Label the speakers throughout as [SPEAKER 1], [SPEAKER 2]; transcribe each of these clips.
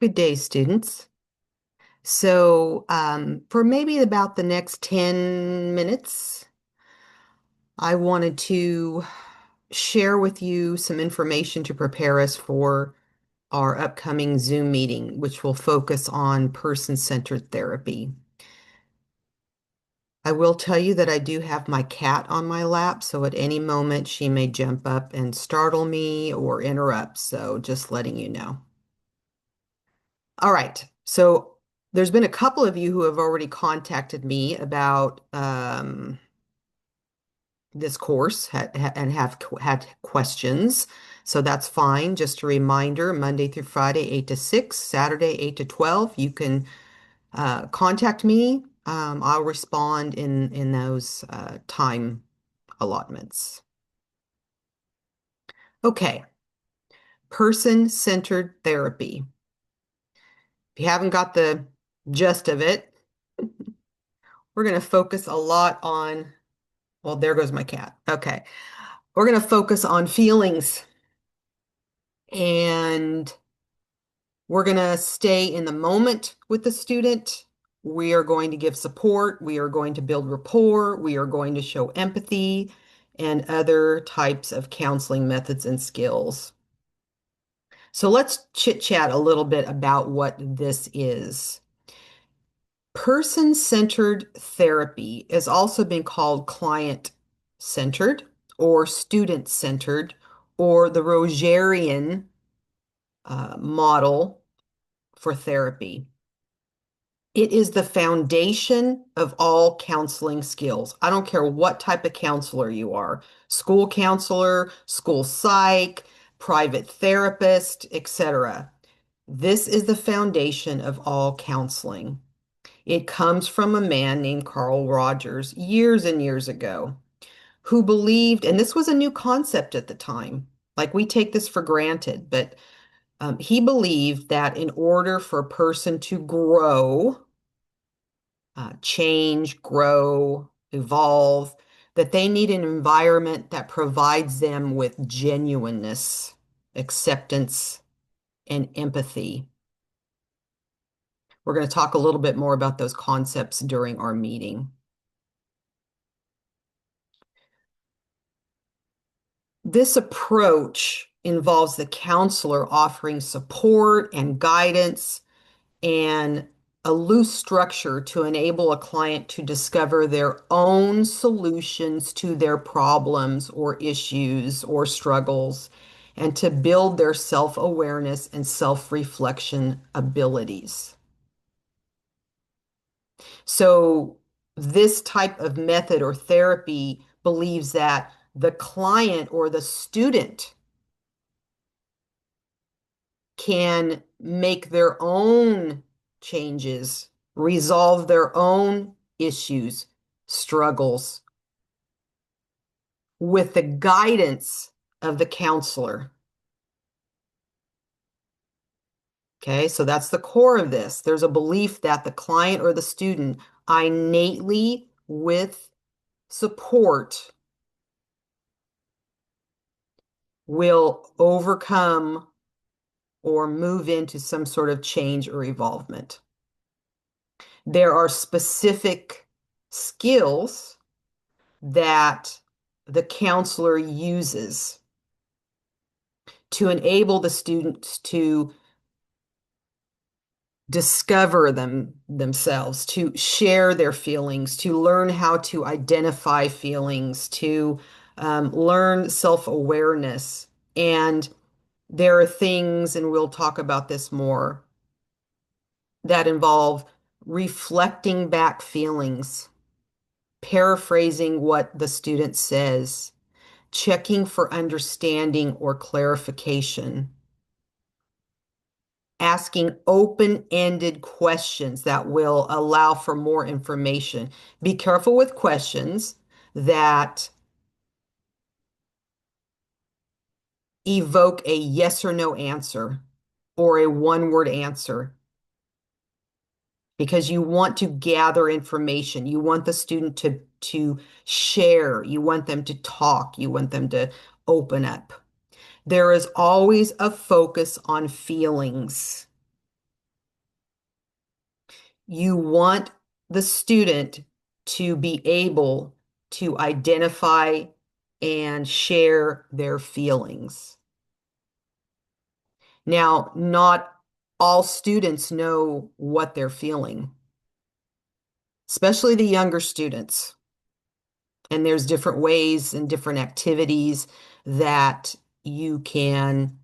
[SPEAKER 1] Good day, students. For maybe about the next 10 minutes, I wanted to share with you some information to prepare us for our upcoming Zoom meeting, which will focus on person-centered therapy. I will tell you that I do have my cat on my lap, so at any moment she may jump up and startle me or interrupt, so just letting you know. All right. So there's been a couple of you who have already contacted me about this course and have had questions. So that's fine. Just a reminder, Monday through Friday, 8 to 6, Saturday, 8 to 12. You can contact me. I'll respond in those time allotments. Okay. Person-centered therapy. If you haven't got the gist of it, we're going to focus a lot on, well, there goes my cat. Okay. We're going to focus on feelings and we're going to stay in the moment with the student. We are going to give support. We are going to build rapport. We are going to show empathy and other types of counseling methods and skills. So let's chit chat a little bit about what this is. Person-centered therapy has also been called client-centered or student-centered or the Rogerian model for therapy. It is the foundation of all counseling skills. I don't care what type of counselor you are, school counselor, school psych, private therapist, etc. This is the foundation of all counseling. It comes from a man named Carl Rogers years and years ago who believed, and this was a new concept at the time, like we take this for granted, but he believed that in order for a person to grow, change, grow, evolve, that they need an environment that provides them with genuineness, acceptance, and empathy. We're going to talk a little bit more about those concepts during our meeting. This approach involves the counselor offering support and guidance and a loose structure to enable a client to discover their own solutions to their problems or issues or struggles and to build their self-awareness and self-reflection abilities. So this type of method or therapy believes that the client or the student can make their own changes, resolve their own issues, struggles with the guidance of the counselor. Okay, so that's the core of this. There's a belief that the client or the student innately, with support, will overcome or move into some sort of change or evolvement. There are specific skills that the counselor uses to enable the students to discover themselves, to share their feelings, to learn how to identify feelings, to learn self-awareness. And there are things, and we'll talk about this more, that involve reflecting back feelings, paraphrasing what the student says, checking for understanding or clarification, asking open-ended questions that will allow for more information. Be careful with questions that evoke a yes or no answer or a one-word answer because you want to gather information. You want the student to share. You want them to talk. You want them to open up. There is always a focus on feelings. You want the student to be able to identify and share their feelings. Now, not all students know what they're feeling, especially the younger students. And there's different ways and different activities that you can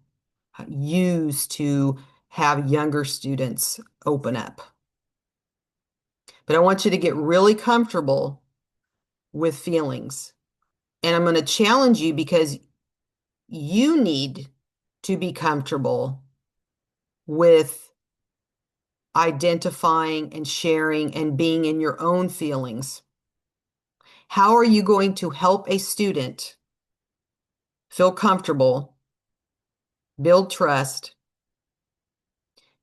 [SPEAKER 1] use to have younger students open up. But I want you to get really comfortable with feelings. And I'm going to challenge you because you need to be comfortable with identifying and sharing and being in your own feelings. How are you going to help a student feel comfortable, build trust,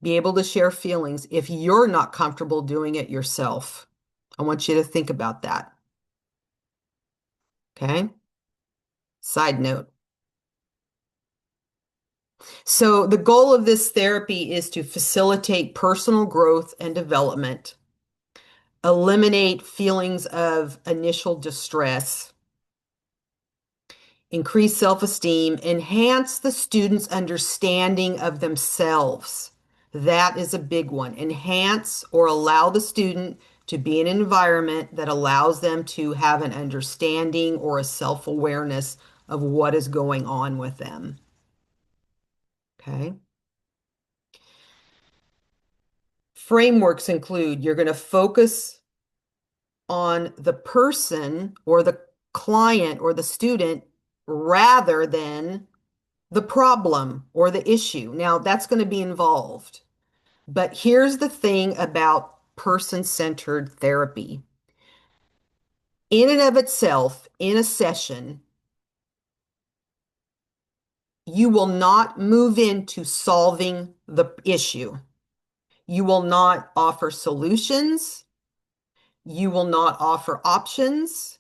[SPEAKER 1] be able to share feelings if you're not comfortable doing it yourself? I want you to think about that. Okay? Side note. So, the goal of this therapy is to facilitate personal growth and development, eliminate feelings of initial distress, increase self-esteem, enhance the student's understanding of themselves. That is a big one. Enhance or allow the student to be in an environment that allows them to have an understanding or a self-awareness of what is going on with them. Okay. Frameworks include you're going to focus on the person or the client or the student rather than the problem or the issue. Now, that's going to be involved. But here's the thing about person-centered therapy. In and of itself, in a session, you will not move into solving the issue. You will not offer solutions. You will not offer options.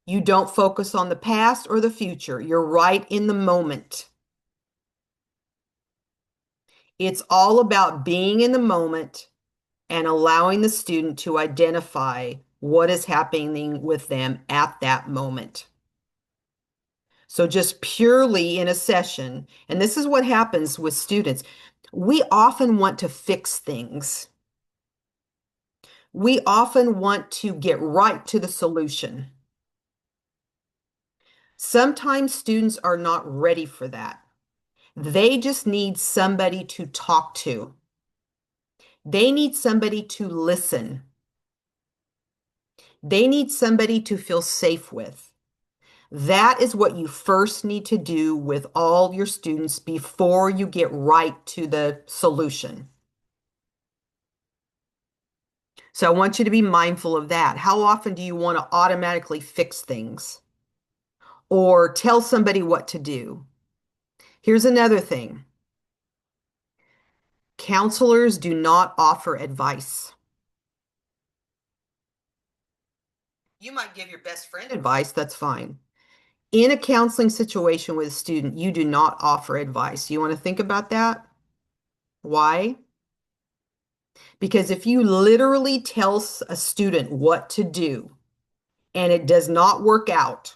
[SPEAKER 1] You don't focus on the past or the future. You're right in the moment. It's all about being in the moment and allowing the student to identify what is happening with them at that moment. So just purely in a session, and this is what happens with students, we often want to fix things. We often want to get right to the solution. Sometimes students are not ready for that. They just need somebody to talk to. They need somebody to listen. They need somebody to feel safe with. That is what you first need to do with all your students before you get right to the solution. So I want you to be mindful of that. How often do you want to automatically fix things or tell somebody what to do? Here's another thing. Counselors do not offer advice. You might give your best friend advice, that's fine. In a counseling situation with a student, you do not offer advice. You want to think about that? Why? Because if you literally tell a student what to do and it does not work out,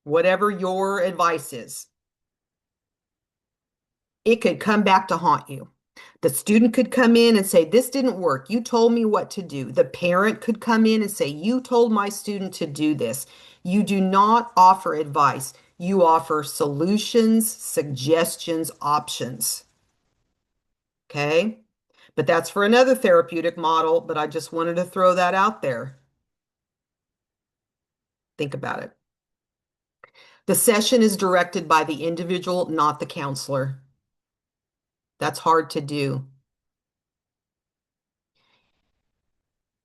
[SPEAKER 1] whatever your advice is, it could come back to haunt you. The student could come in and say, this didn't work. You told me what to do. The parent could come in and say, you told my student to do this. You do not offer advice. You offer solutions, suggestions, options. Okay? But that's for another therapeutic model, but I just wanted to throw that out there. Think about it. The session is directed by the individual, not the counselor. That's hard to do.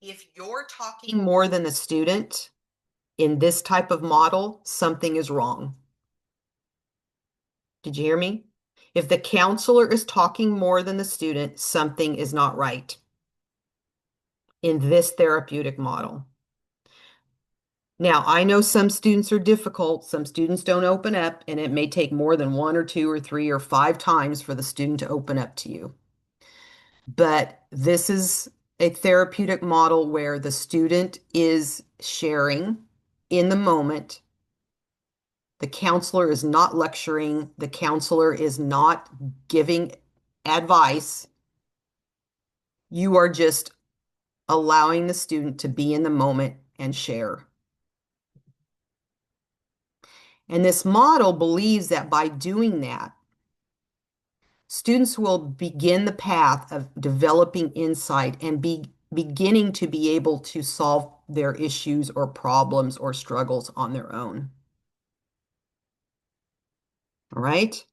[SPEAKER 1] If you're talking more than the student in this type of model, something is wrong. Did you hear me? If the counselor is talking more than the student, something is not right in this therapeutic model. Now, I know some students are difficult, some students don't open up, and it may take more than one or two or three or five times for the student to open up to you. But this is a therapeutic model where the student is sharing in the moment. The counselor is not lecturing, the counselor is not giving advice. You are just allowing the student to be in the moment and share. And this model believes that by doing that, students will begin the path of developing insight and beginning to be able to solve their issues or problems or struggles on their own. All right.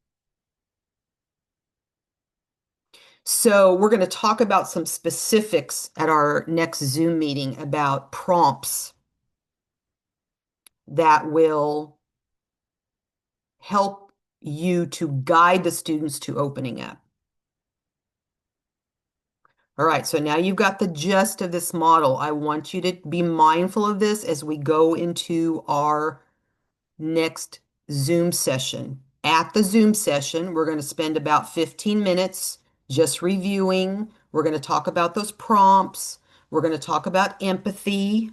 [SPEAKER 1] So we're going to talk about some specifics at our next Zoom meeting about prompts that will help you to guide the students to opening up. All right, so now you've got the gist of this model. I want you to be mindful of this as we go into our next Zoom session. At the Zoom session, we're going to spend about 15 minutes just reviewing. We're going to talk about those prompts. We're going to talk about empathy.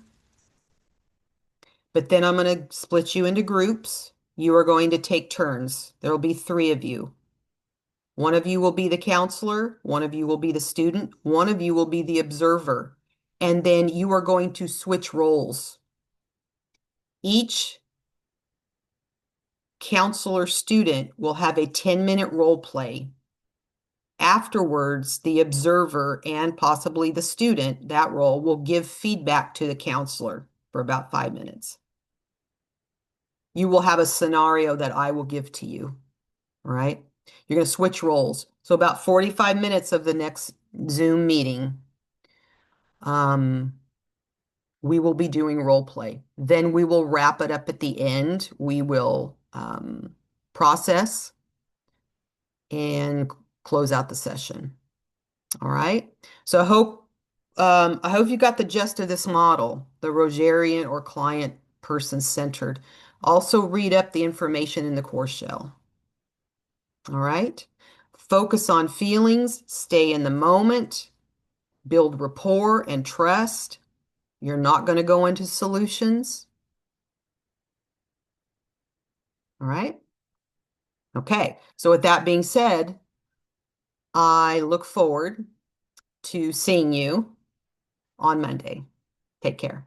[SPEAKER 1] But then I'm going to split you into groups. You are going to take turns. There will be three of you. One of you will be the counselor, one of you will be the student, one of you will be the observer, and then you are going to switch roles. Each counselor student will have a 10-minute role play. Afterwards, the observer and possibly the student, that role, will give feedback to the counselor for about 5 minutes. You will have a scenario that I will give to you, all right? You're going to switch roles. So about 45 minutes of the next Zoom meeting, we will be doing role play. Then we will wrap it up at the end. We will process and close out the session. All right. So I hope you got the gist of this model, the Rogerian or client person centered. Also read up the information in the course shell. All right. Focus on feelings, stay in the moment, build rapport and trust. You're not going to go into solutions. All right. Okay. So with that being said, I look forward to seeing you on Monday. Take care.